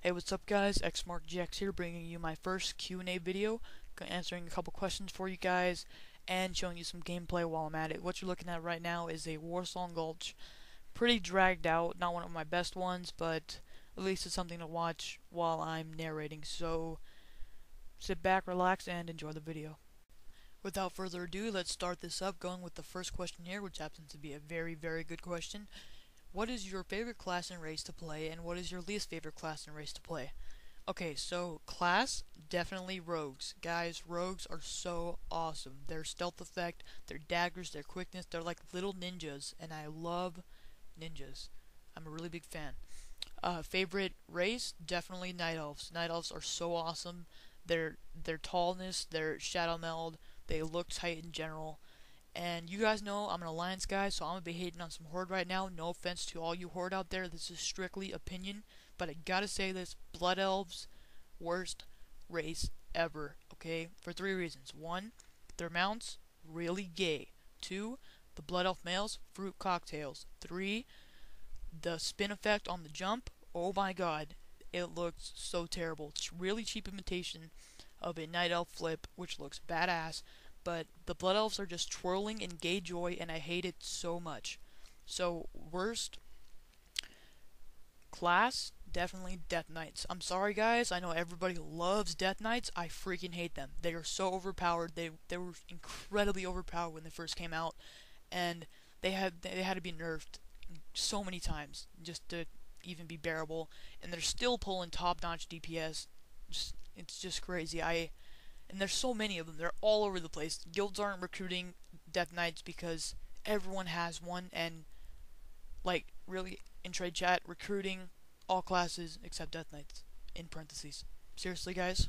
Hey, what's up guys? xMarcGx here, bringing you my first Q&A video, answering a couple questions for you guys, and showing you some gameplay while I'm at it. What you're looking at right now is a Warsong Gulch. Pretty dragged out, not one of my best ones, but at least it's something to watch while I'm narrating. So, sit back, relax, and enjoy the video. Without further ado, let's start this up, going with the first question here, which happens to be a very, very good question. What is your favorite class and race to play, and what is your least favorite class and race to play? Okay, so class, definitely rogues. Guys, rogues are so awesome. Their stealth effect, their daggers, their quickness, they're like little ninjas, and I love ninjas. I'm a really big fan. Favorite race, definitely night elves. Night elves are so awesome. Their tallness, their shadow meld, they look tight in general. And you guys know I'm an Alliance guy, so I'm going to be hating on some Horde right now. No offense to all you Horde out there. This is strictly opinion. But I gotta say this. Blood Elves, worst race ever. Okay? For 3 reasons. 1, their mounts, really gay. 2, the Blood Elf males, fruit cocktails. 3, the spin effect on the jump. Oh my god. It looks so terrible. It's really cheap imitation of a Night Elf flip, which looks badass. But the Blood Elves are just twirling in gay joy, and I hate it so much. So, worst class, definitely Death Knights. I'm sorry guys, I know everybody loves Death Knights, I freaking hate them. They are so overpowered, they were incredibly overpowered when they first came out, and they had to be nerfed so many times just to even be bearable, and they're still pulling top-notch DPS. It's just crazy. And there's so many of them. They're all over the place. Guilds aren't recruiting Death Knights because everyone has one, and like really in trade chat, recruiting all classes except Death Knights in parentheses. Seriously, guys.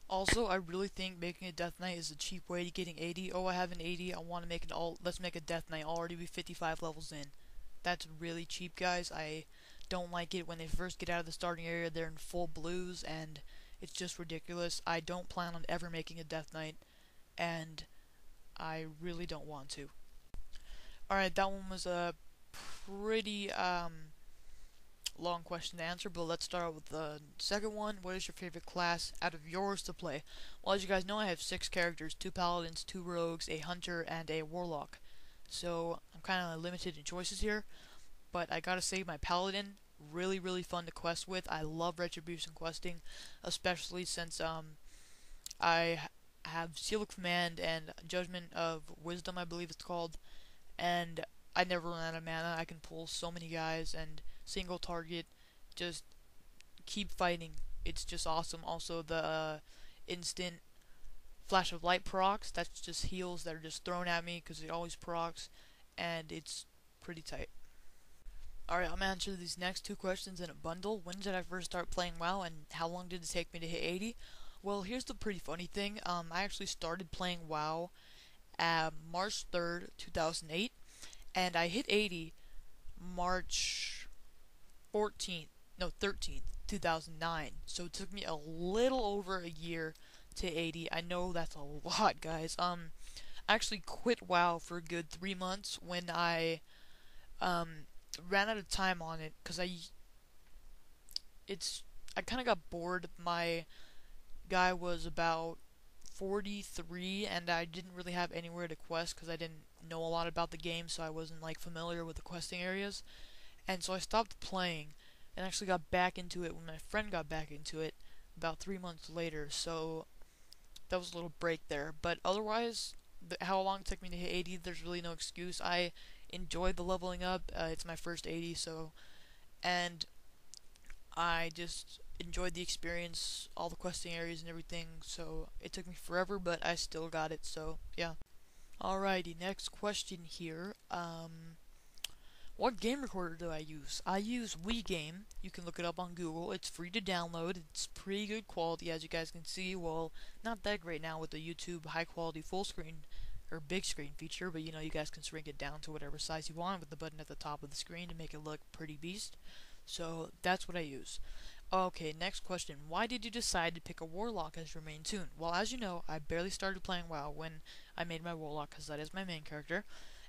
Also, I really think making a Death Knight is a cheap way to getting 80. Oh, I have an 80. I want to make it all. Let's make a Death Knight. I'll already be 55 levels in. That's really cheap, guys. I don't like it when they first get out of the starting area. They're in full blues, and it's just ridiculous. I don't plan on ever making a Death Knight, and I really don't want to. Alright, that one was a pretty long question to answer, but let's start with the second one. What is your favorite class out of yours to play? Well, as you guys know, I have 6 characters, 2 paladins, 2 rogues, a hunter, and a warlock. So I'm kind of limited in choices here, but I gotta say my paladin, really fun to quest with. I love retribution questing, especially since I have Seal of Command and Judgment of Wisdom, I believe it's called, and I never run out of mana. I can pull so many guys and single target, just keep fighting. It's just awesome. Also the instant flash of light procs, that's just heals that are just thrown at me because it always procs, and it's pretty tight. Alright, I'm going to answer these next 2 questions in a bundle. When did I first start playing WoW, and how long did it take me to hit 80? Well, here's the pretty funny thing. I actually started playing WoW March 3rd, 2008, and I hit 80 March 13th, 2009. So it took me a little over a year to 80. I know that's a lot, guys. I actually quit WoW for a good 3 months when I ran out of time on it, because I kind of got bored. My guy was about 43, and I didn't really have anywhere to quest because I didn't know a lot about the game, so I wasn't like familiar with the questing areas, and so I stopped playing and actually got back into it when my friend got back into it about 3 months later. So that was a little break there, but otherwise, how long it took me to hit 80, there's really no excuse. I enjoyed the leveling up. It's my first 80, so, and I just enjoyed the experience, all the questing areas and everything, so it took me forever, but I still got it, so yeah. Alrighty, next question here. What game recorder do I use? I use WeGame. You can look it up on Google. It's free to download. It's pretty good quality, as you guys can see. Well, not that great now with the YouTube high quality full screen or big screen feature, but you know, you guys can shrink it down to whatever size you want with the button at the top of the screen to make it look pretty beast. So that's what I use. Okay, next question. Why did you decide to pick a Warlock as your main toon? Well, as you know, I barely started playing WoW when I made my Warlock, because that is my main character.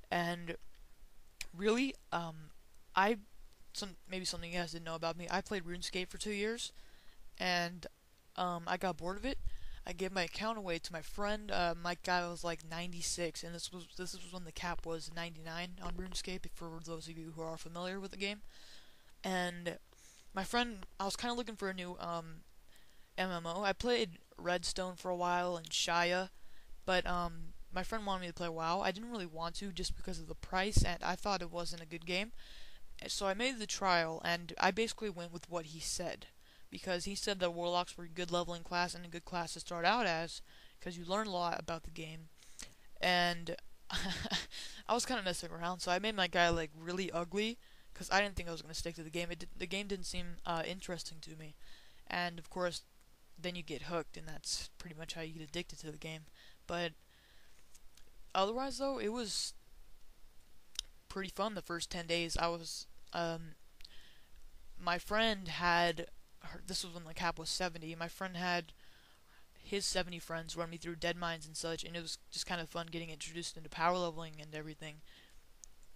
And really, I maybe something you guys didn't know about me. I played RuneScape for 2 years, and I got bored of it. I gave my account away to my friend. My guy was like 96, and this was when the cap was 99 on RuneScape. For those of you who are familiar with the game, and my friend, I was kind of looking for a new MMO. I played Redstone for a while and Shia, but my friend wanted me to play WoW. I didn't really want to just because of the price, and I thought it wasn't a good game. So I made the trial, and I basically went with what he said, because he said that Warlocks were a good leveling class and a good class to start out as, because you learn a lot about the game. And I was kind of messing around, so I made my guy like really ugly, because I didn't think I was going to stick to the game. The game didn't seem interesting to me, and of course, then you get hooked, and that's pretty much how you get addicted to the game. But otherwise, though, it was pretty fun the first 10 days. My friend had, this was when the cap was 70, my friend had his 70 friends run me through dead mines and such, and it was just kind of fun getting introduced into power leveling and everything.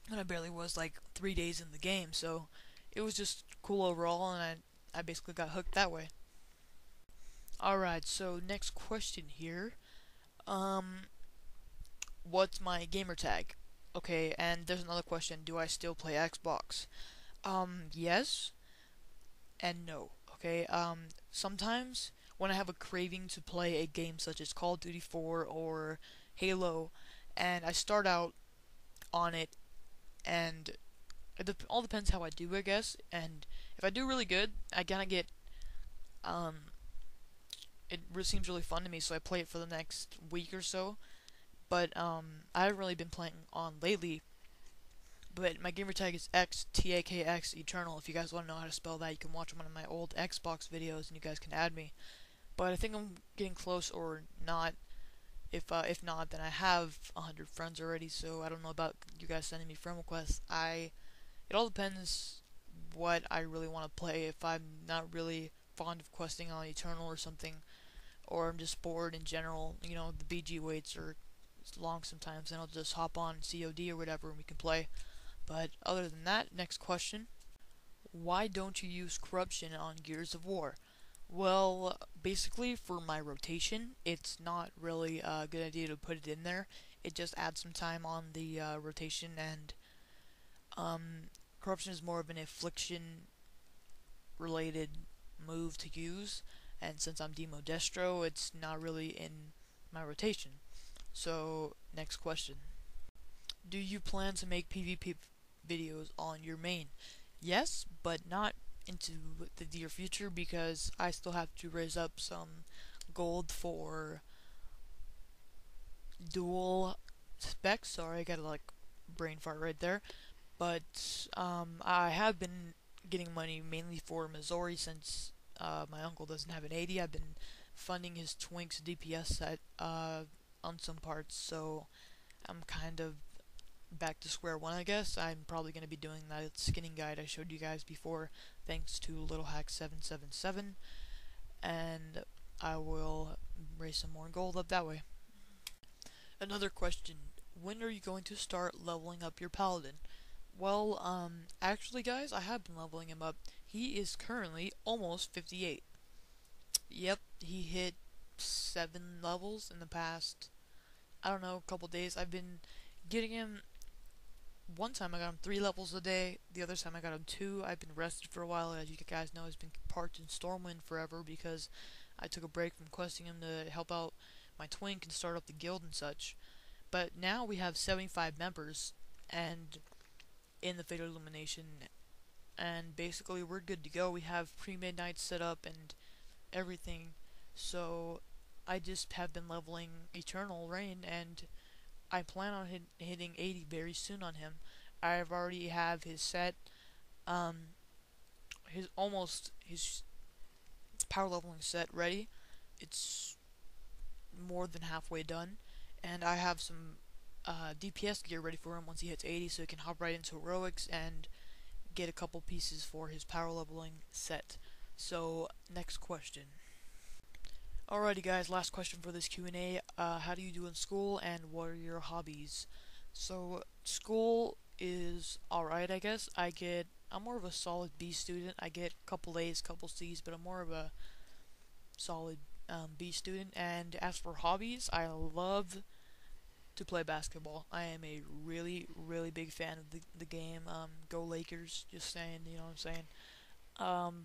And I barely was like 3 days in the game, so it was just cool overall, and I basically got hooked that way. Alright, so next question here. What's my gamer tag? Okay, and there's another question. Do I still play Xbox? Yes and no. Okay, sometimes when I have a craving to play a game such as Call of Duty 4 or Halo, and I start out on it, and it all depends how I do, I guess. And if I do really good, I kind of get, it seems really fun to me, so I play it for the next week or so. But I haven't really been playing on lately. But my gamer tag is XTAKX Eternal. If you guys want to know how to spell that, you can watch one of my old Xbox videos, and you guys can add me. But I think I'm getting close, or not. If not, then I have 100 friends already. So I don't know about you guys sending me friend requests. It all depends what I really want to play. If I'm not really fond of questing on Eternal or something, or I'm just bored in general, the BG waits are long sometimes, then I'll just hop on COD or whatever and we can play. But other than that, next question. Why don't you use corruption on Gears of War? Well, basically for my rotation, it's not really a good idea to put it in there. It just adds some time on the rotation, and corruption is more of an affliction related move to use, and since I'm Demo Destro, it's not really in my rotation. So, next question. Do you plan to make PvP videos on your main? Yes, but not into the near future, because I still have to raise up some gold for dual specs. Sorry, I got a brain fart right there. But I have been getting money mainly for Missouri, since my uncle doesn't have an 80. I've been funding his Twink's DPS set on some parts, so I'm kind of back to square one, I guess. I'm probably going to be doing that skinning guide I showed you guys before, thanks to LittleHack777, and I will raise some more gold up that way. Another question. When are you going to start leveling up your paladin? Well, actually guys, I have been leveling him up. He is currently almost 58. Yep, he hit 7 levels in the past, I don't know, couple days. I've been getting him. One time I got him 3 levels a day, the other time I got him 2. I've been rested for a while. As you guys know, he's been parked in Stormwind forever because I took a break from questing him to help out my twink and start up the guild and such. But now we have 75 members and in the Fatal Illumination, and basically we're good to go. We have pre-midnight set up and everything, so I just have been leveling Eternal Reign, and I plan on hitting 80 very soon on him. I've already have his set, his power leveling set ready. It's more than halfway done, and I have some DPS gear ready for him once he hits 80, so he can hop right into heroics and get a couple pieces for his power leveling set. So, next question. Alrighty guys, last question for this Q&A. How do you do in school, and what are your hobbies? So, school is alright, I guess. I get I'm more of a solid B student. I get a couple A's, couple C's, but I'm more of a solid B student. And as for hobbies, I love to play basketball. I am a really, really big fan of the game. Go Lakers, just saying, you know what I'm saying? Um,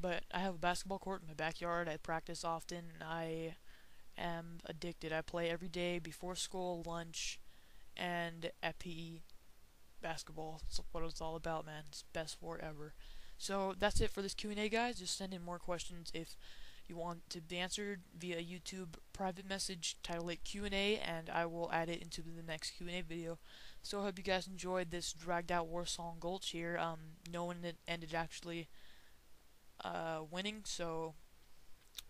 but I have a basketball court in my backyard. I practice often. I am addicted. I play every day before school, lunch, and at PE. Basketball. It's what it's all about, man. It's the best sport ever. So that's it for this Q&A, guys. Just send in more questions if you want to be answered via YouTube private message. Title it Q&A, and I will add it into the next Q&A video. So I hope you guys enjoyed this dragged out Warsong Gulch here. No one ended actually winning, so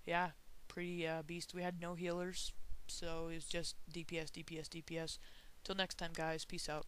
yeah, pretty beast. We had no healers, so it was just DPS, DPS, DPS. Till next time, guys. Peace out.